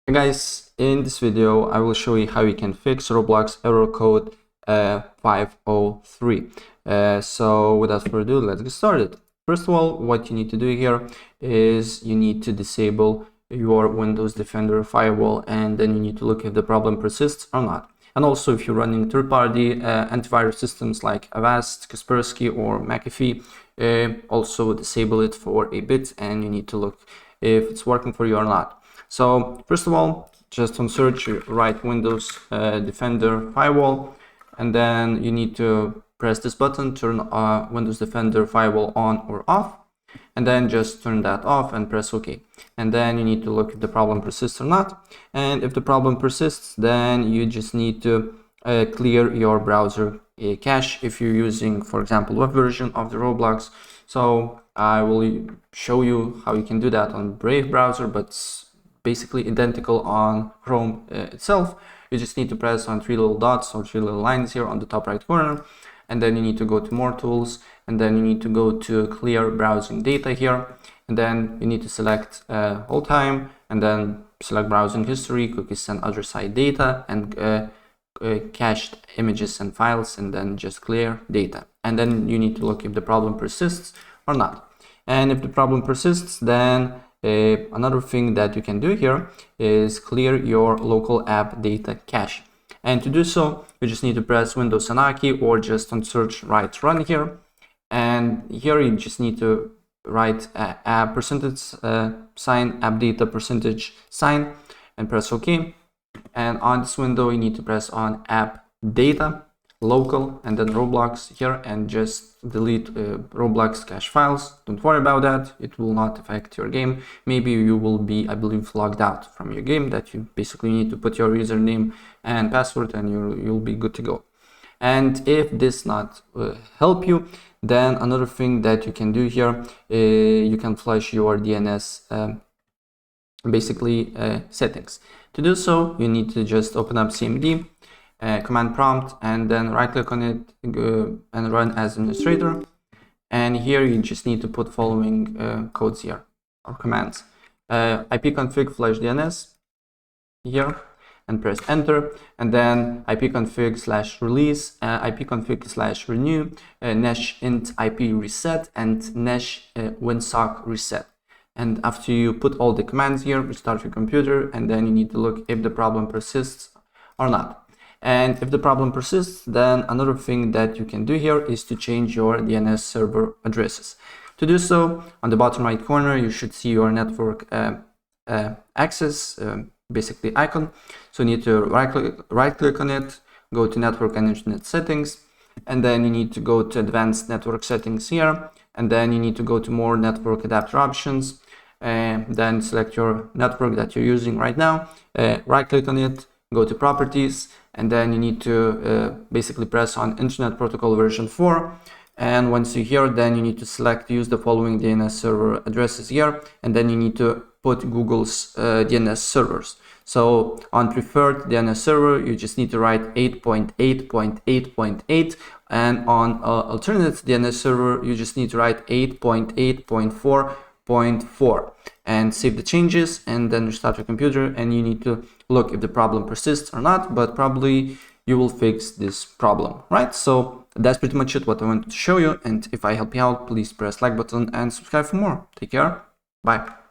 Hey guys, in this video I will show you how you can fix Roblox error code 503. So without further ado, let's get started. First of all, what you need to do here is you need to disable your Windows Defender firewall, and then you need to look if the problem persists or not. And also, if you're running third-party antivirus systems like Avast, Kaspersky, or McAfee, also disable it for a bit, and you need to look if it's working for you or not. So first of all, just on search, you write Windows Defender Firewall, and then you need to press this button, turn Windows Defender Firewall on or off, and then just turn that off and press OK. And then you need to look if the problem persists or not. And if the problem persists, then you just need to clear your browser cache if you're using, for example, web version of the Roblox. So I will show you how you can do that on Brave browser, but basically identical on Chrome itself. You just need to press on three little dots or three little lines here on the top right corner, and then you need to go to more tools, and then you need to go to clear browsing data here, and then you need to select whole time, and then select browsing history, cookies and other site data, and cached images and files, and then just clear data. And then you need to look if the problem persists or not. And if the problem persists, then another thing that you can do here is clear your local app data cache. And to do so, you just need to press Windows Anarchy or just on search write run here. And here you just need to write app percentage sign app data percentage sign and press OK. And on this window, you need to press on app data local and then Roblox here, and just delete Roblox cache files. Don't worry about that, it will not affect your game. Maybe you will be, I believe, logged out from your game, that you basically need to put your username and password, and you'll be good to go. And if this not help you, then another thing that you can do here, you can flush your DNS settings. To do so, you need to just open up CMD, command prompt, and then right click on it and run as administrator. And here you just need to put following codes here or commands: ipconfig flush DNS here, and press enter, and then ipconfig/release, ipconfig/renew, nesh int ip reset, and nesh winsock reset. And after you put all the commands here, restart your computer, and then you need to look if the problem persists or not. And if the problem persists, then another thing that you can do here is to change your DNS server addresses. To do so, on the bottom right corner, you should see your network access basically icon. So you need to right click on it, go to network and internet settings, and then you need to go to advanced network settings here, and then you need to go to more network adapter options, and then select your network that you're using right now, right click on it, go to properties, and then you need to basically press on Internet Protocol version 4. And once you're here, then you need to select use the following DNS server addresses here, and then you need to put Google's DNS servers. So on preferred DNS server, you just need to write 8.8.8.8, and on alternate DNS server, you just need to write 8.8.4.4, and save the changes, and then restart your computer, and you need to look if the problem persists or not, but probably you will fix this problem, right? So that's pretty much it, what I wanted to show you, and if I help you out, please press like button and subscribe for more. Take care, bye.